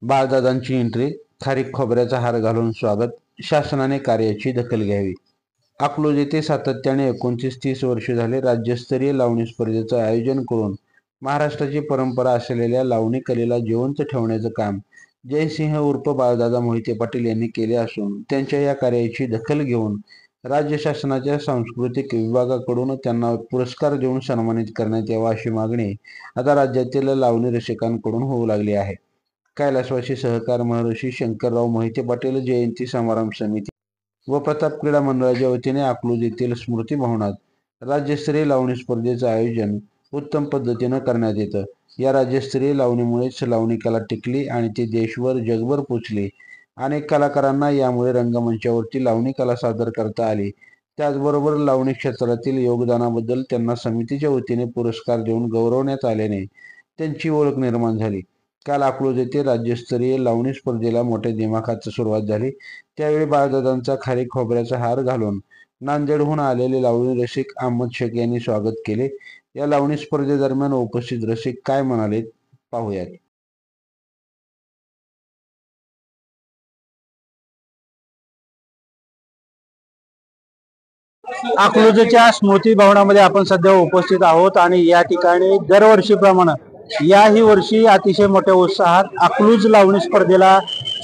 बाळदादांची entry, खारीक खोबऱ्याचा हार घालून स्वागत, शासनाने कार्याची दखल घ्यावी. अकलूज येथे सातत्याने 29-30 वर्षे झाले राज्यस्तरीय लावणी स्पर्धेचं आयोजन करून महाराष्ट्राची परंपरा असलेल्या लावणी कलेला जिवंत ठेवण्याचं काम जयसिंह उर्फ बाळदादा मोहिते पाटील यांनी केले असून त्यांच्या या कार्याची दखल घेऊन राज्य शासनाच्या सांस्कृतिक विभागाकडून त्यांना पुरस्कार देऊन सन्मानित करण्यात यावा अशी मागणी आता राज्यातील लावणी रसिकांकडून होऊ लागली आहे. कैलासवासी सहकार महर्षी शंकरराव मोहिते पाटील जयंती समारंभ समिती व प्रताप क्रीडा मंडळाच्या वतीने अकलूज येथील स्मृती भवनात राज्यस्तरीय लावणी स्पर्धेचं आयोजन उत्तम पद्धतीनं करण्यात येतं. या राज्यस्तरीय लावणीमुळेच लावणी कला टिकली आणि ती देशभर जगभर पोचली. अनेक कलाकारांना यामुळे रंगमंचावरती लावणी कला सादर करता आली. त्याचबरोबर लावणी क्षेत्रातील योगदानाबद्दल त्यांना समितीच्या वतीने पुरस्कार देऊन गौरवण्यात आल्याने त्यांची ओळख निर्माण झाली. काल अकलूज येथे राज्यस्तरीय लावणी स्पर्धेला मोठ्या दिमाखात सुरुवात झाली. त्यावेळी बाळदादांचा खारीक खोबऱ्याचा हार घालून नांदेडहून आलेले लावणी रसिक अहमद शेख यांनी स्वागत केले. या लावणी स्पर्धेदरम्यान उपस्थित रसिक काय म्हणाले पाहूयात. अकलूजच्या स्मृती भवनामध्ये आपण सध्या उपस्थित आहोत आणि या ठिकाणी दरवर्षीप्रमाणे याही वर्षी अतिशय मोठ्या उत्साहात अकलूज लावणी स्पर्धेला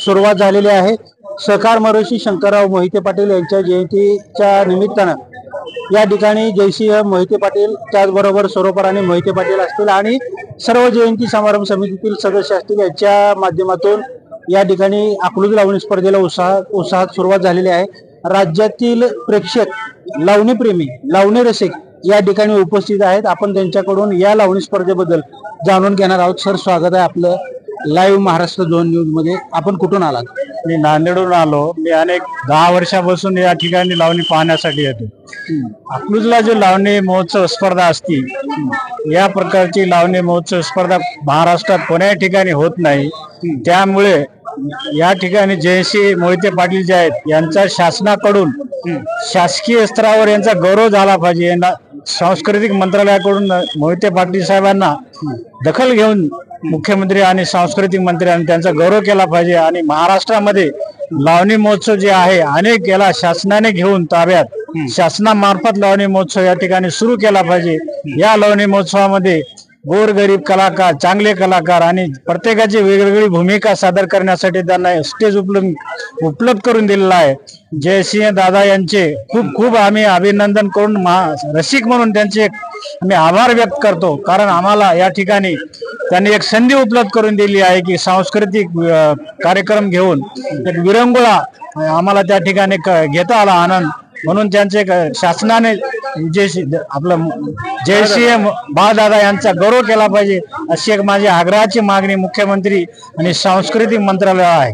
सुरुवात झालेली आहे. सहकार महर्षी शंकरराव मोहिते पाटील यांच्या जयंतीच्या निमित्तानं या ठिकाणी जयसिंह मोहिते पाटील, त्याचबरोबर सरोपराणी मोहिते पाटील असतील आणि सर्व जयंती समारंभ समितीतील सदस्य असतील यांच्या माध्यमातून या ठिकाणी अकलूज लावणी स्पर्धेला उत्साहात सुरुवात झालेली आहे. राज्यातील प्रेक्षक, लावणीप्रेमी, लावणी रसिक या ठिकाणी उपस्थित आहेत. आपण त्यांच्याकडून या लावणी स्पर्धेबद्दल जाणून घेणार आहोत. सर, स्वागत आहे आपलं लाईव्ह महाराष्ट्र झोन न्यूज मध्ये. आपण कुठून आलात? मी नांदेडून आलो. मी अनेक 10 वर्षापासून या ठिकाणी लावणी पाहण्यासाठी येतो. अकलूजला जो लावणी महोत्सव स्पर्धा असती, या प्रकारची लावणी महोत्सव स्पर्धा महाराष्ट्रात कोण्याही ठिकाणी होत नाही. त्यामुळे या ठिकाणी जयसिंह मोहिते पाटील जे आहेत यांचा शासनाकडून शासकीय स्तरावर यांचा गौरव झाला पाहिजे. यांना सांस्कृतिक मंत्रालयाकडून मोहिते पाटील साहेबांना दखल घेऊन मुख्यमंत्री आणि सांस्कृतिक मंत्र्यांनी त्यांचा गौरव केला पाहिजे. आणि महाराष्ट्रामध्ये लावणी महोत्सव जे आहे अनेक याला शासनाने घेऊन ताब्यात शासनामार्फत लावणी महोत्सव या ठिकाणी सुरू केला पाहिजे. या लावणी महोत्सवामध्ये गोरगरीब कलाकार, चांगले कलाकार आणि प्रत्येकाची वेगवेगळी भूमिका सादर करण्यासाठी त्यांना स्टेज उपलब्ध करून दिलेला आहे. जयसिंह दादा यांचे खूप खूप आम्ही अभिनंदन करून रसिक म्हणून त्यांचे आम्ही आभार व्यक्त करतो. कारण आम्हाला या ठिकाणी त्यांनी एक संधी उपलब्ध करून दिली आहे की सांस्कृतिक कार्यक्रम घेऊन एक विरंगुळा आम्हाला त्या ठिकाणी घेता आला आनंद. म्हणून त्यांचे शासनाने आपलं जयसिंह बाळदादा यांचा गौरव केला पाहिजे अशी एक माझी आग्रहाची मागणी मुख्यमंत्री आणि सांस्कृतिक मंत्रालय आहे.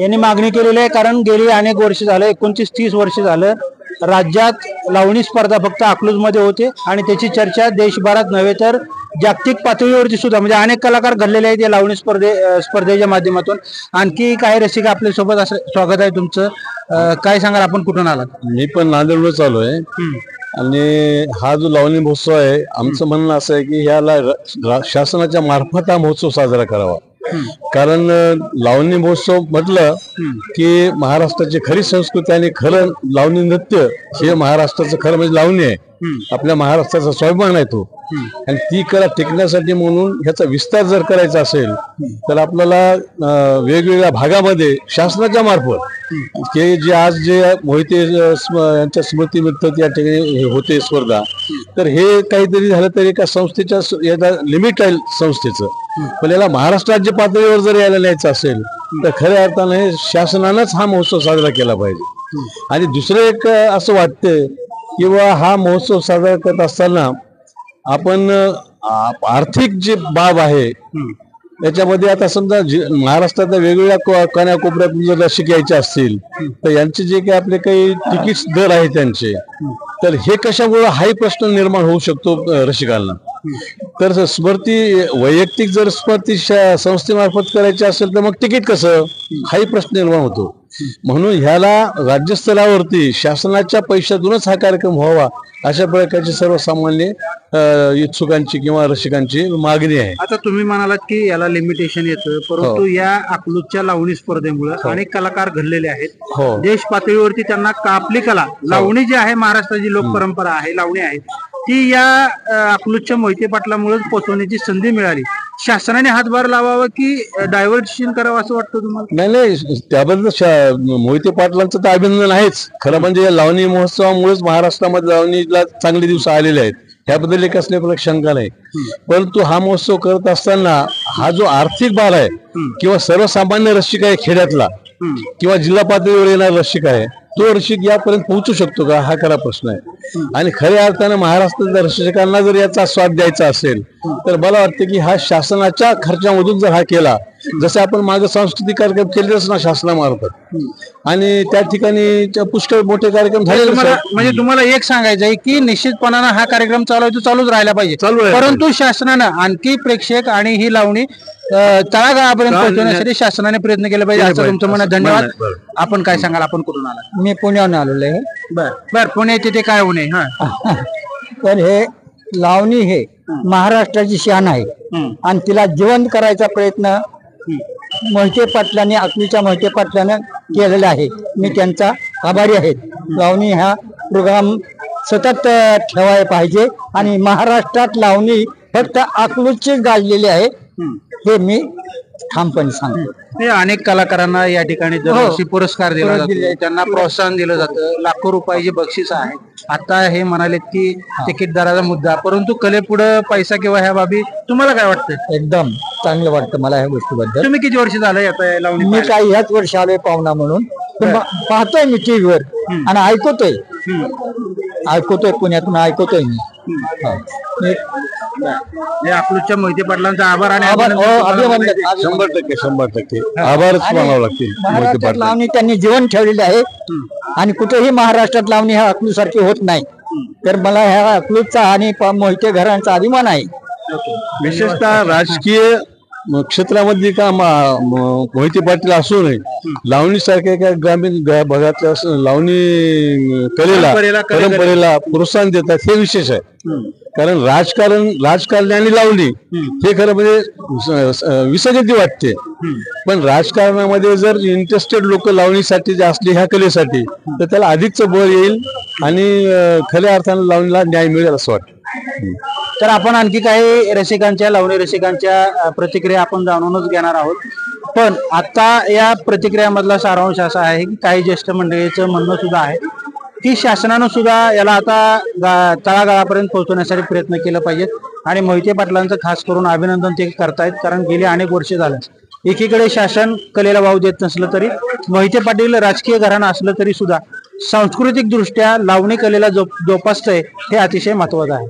यांनी मागणी केलेली आहे. कारण गेली अनेक वर्ष झालं, 29-30 वर्ष झालं राज्यात लावणी स्पर्धा फक्त अकलूज मध्ये होते आणि त्याची चर्चा देशभरात नव्हे तर जागतिक पातळीवरती सुद्धा, म्हणजे अनेक कलाकार घडलेले आहेत या लावणी स्पर्धेच्या माध्यमातून. आणखी काही रसिक आपल्या सोबत असं स्वागत आहे तुमचं. काय सांगाल, आपण कुठून आलात? मी पण नांदेडवरच आलो आहे. आणि हा जो लावणी महोत्सव आहे, आमचं म्हणणं असं आहे की ह्याला शासनाच्या मार्फत हा महोत्सव साजरा करावा. कारण लावणी महोत्सव म्हटलं की महाराष्ट्राची खरी संस्कृती आणि खरं लावणी नृत्य हे महाराष्ट्राचं खरं म्हणजे लावणी आहे. आपल्या महाराष्ट्राचा स्वाभिमान आहे तो. आणि ती कला टिकण्यासाठी म्हणून ह्याचा विस्तार जर करायचा असेल तर आपल्याला वेगवेगळ्या भागामध्ये शासनाच्या मार्फत जे आज जे मोहिते यांच्या स्मृतीनिमित्त या ठिकाणी होते स्पर्धा, तर हे काहीतरी झालं तर एका संस्थेच्या याचा लिमिट आहे संस्थेचं. पण याला महाराष्ट्र राज्य पातळीवर जर यायला न्यायचं असेल तर खऱ्या अर्थाने शासनानंच हा महोत्सव साजरा केला पाहिजे. आणि दुसरं एक असं वाटतं किंवा हा महोत्सव साजरा करत असताना आपण आर्थिक जे बाब आहे त्याच्यामध्ये आता समजा महाराष्ट्रातल्या वेगवेगळ्या कानाकोपऱ्यात जर रसिक यायचे असतील तर यांचे जे काही आपले काही तिकीट दर आहे त्यांचे, तर हे कशामुळे हाही प्रश्न निर्माण होऊ शकतो रसिकांना. तर स्मृती वैयक्तिक जर स्मृती संस्थेमार्फत करायची असेल तर मग तिकीट कसं, हाही प्रश्न निर्माण होतो. म्हणून ह्याला राज्यस्तरावरती शासनाच्या पैशातूनच हा कार्यक्रम व्हावा अशा प्रकारची सर्वसामान्य इच्छुकांची किंवा रसिकांची मागणी आहे. आता तुम्ही म्हणालात की याला लिमिटेशन येतं, परंतु या अकलूजच्या लावणी स्पर्धेमुळे अनेक कलाकार घडलेले आहेत. हो. देश पातळीवरती त्यांना आपली कला लावणी जी आहे, महाराष्ट्राची लोक परंपरा आहे, लावणी आहे, ती या अकलूजच्या मोहिते पाटलामुळे पोहोचवण्याची संधी मिळाली. शासनाने हातभार लावावा की डायव्हर्शन करावं असं वाटतं तुम्हाला? नाही, त्याबद्दल मोहिते पाटलांचं तर अभिनंदन आहेच. खरं म्हणजे या लावणी महोत्सवामुळेच महाराष्ट्रामध्ये लावणीला चांगले दिवस आलेले आहेत, त्याबद्दल एक असल्याप्रमाणे शंका नाही. परंतु हा महोत्सव करत असताना हा जो आर्थिक भार आहे किंवा सर्वसामान्य रसिक आहे खेड्यातला किंवा जिल्हा पातळीवर येणारा रसिक आहे, तो रसिक यापर्यंत पोहोचू शकतो का, हा खरा प्रश्न आहे. आणि खऱ्या अर्थानं महाराष्ट्रातल्या रसिकांना जर याचा स्वाद द्यायचा असेल तर मला वाटतं की हा शासनाच्या खर्चामधून जर हा केला, जसे आपण मागे सांस्कृतिक कार्यक्रम केलेच ना शासनामार्फत, आणि त्या ठिकाणी पुष्कळ मोठे कार्यक्रम झाले. म्हणजे तुम्हाला एक सांगायचं आहे की निश्चितपणानं हा कार्यक्रम चालूच राहिला पाहिजे, परंतु शासनानं आणखी प्रेक्षक आणि ही लावणी तळागाळापर्यंत पोहोचवण्यासाठी शासनाने प्रयत्न केले पाहिजे असं तुमचं म्हणणं. धन्यवाद. आपण काय सांगाल, आपण कुठून आला? मी पुण्याहून आलेलो आहे. बर, पुण्याचे ते काय होणे? तर हे लावणी हे महाराष्ट्राची शान आहे आणि तिला जिवंत करायचा प्रयत्न मोहिते पाटलांनी, अकलूजच्या मोहिते पाटलानं केलेला आहे. मी त्यांचा आभारी आहे. लावणी हा प्रोग्राम सतत ठेवायला पाहिजे आणि महाराष्ट्रात लावणी फक्त अकलूजचीच गाजलेली आहे हे मी ठामपणे सांगतो. हे अनेक कलाकारांना या ठिकाणी दरवर्षी पुरस्कार दिला जातो, त्यांना प्रोत्साहन दिलं जातं, लाखो रुपयाची बक्षीस आहे. आता हे म्हणाले की तिकीट दराचा मुद्दा, परंतु कलेपुढे पैसा किंवा ह्या बाबी तुम्हाला काय वाटतं? एकदम चांगलं वाटतं मला ह्या गोष्टीबद्दल. तुम्ही किती वर्ष झालं आता लावणी? मी काही ह्याच वर्षी आलोय पाहुणा म्हणून, पाहतोय मी टीव्हीवर आणि ऐकतोय पुण्यातून ऐकतोय मी. अकलूजच्या मोहिते पाटलांचा आभार आणि अभिनंदन. 100% आभारच मानावं लागतील मोहिते महाराष्ट्रात पाटला. लावणी त्यांनी जीवन ठेवलेली आहे आणि कुठेही महाराष्ट्रात लावणी ह्या अकलूज सारखी होत नाही. तर मला ह्या अकलूजचा आणि मोहिते घरांचा अभिमान आहे. विशेषतः राजकीय क्षेत्रामध्ये का मोहिते पाटील असू नये, लावणी सारख्या एका ग्रामीण भागातल्या लावणी परंपरेला प्रोत्साहन देतात हे विशेष आहे. कारण राजकारण आणि लावणी हे खरं म्हणजे विसंगती वाटते, पण राजकारणामध्ये जर इंटरेस्टेड लोक लावणीसाठी जे असले ह्या कलेसाठी तर त्याला अधिकच बळ येईल आणि खऱ्या अर्थानं लावणीला न्याय मिळेल असं वाटतं. तर आपण आणखी काही रसिकांच्या, लावणी रसिकांच्या प्रतिक्रिया आपण जाणूनच घेणार आहोत. पण आता या प्रतिक्रियामधला सारांश असा आहे की काही ज्येष्ठ मंडळीचं म्हणणं सुद्धा आहे की शासनानं सुद्धा याला आता तळागाळापर्यंत पोहोचवण्यासाठी प्रयत्न केला पाहिजे आणि मोहिते पाटलांचं खास करून अभिनंदन ते करतायत. कारण गेली अनेक वर्ष झालं एकीकडे शासन कलेला वाव देत नसलं तरी, मोहिते पाटील राजकीय घराणं असलं तरी सुद्धा सांस्कृतिक दृष्ट्या लावणी कलेला जोपासतंय हे अतिशय महत्वाचं आहे.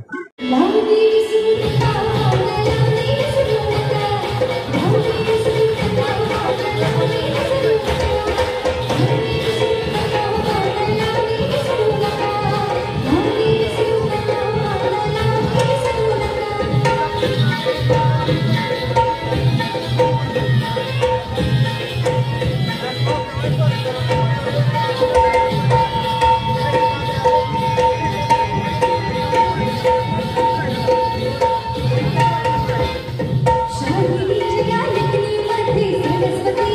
सरस्वती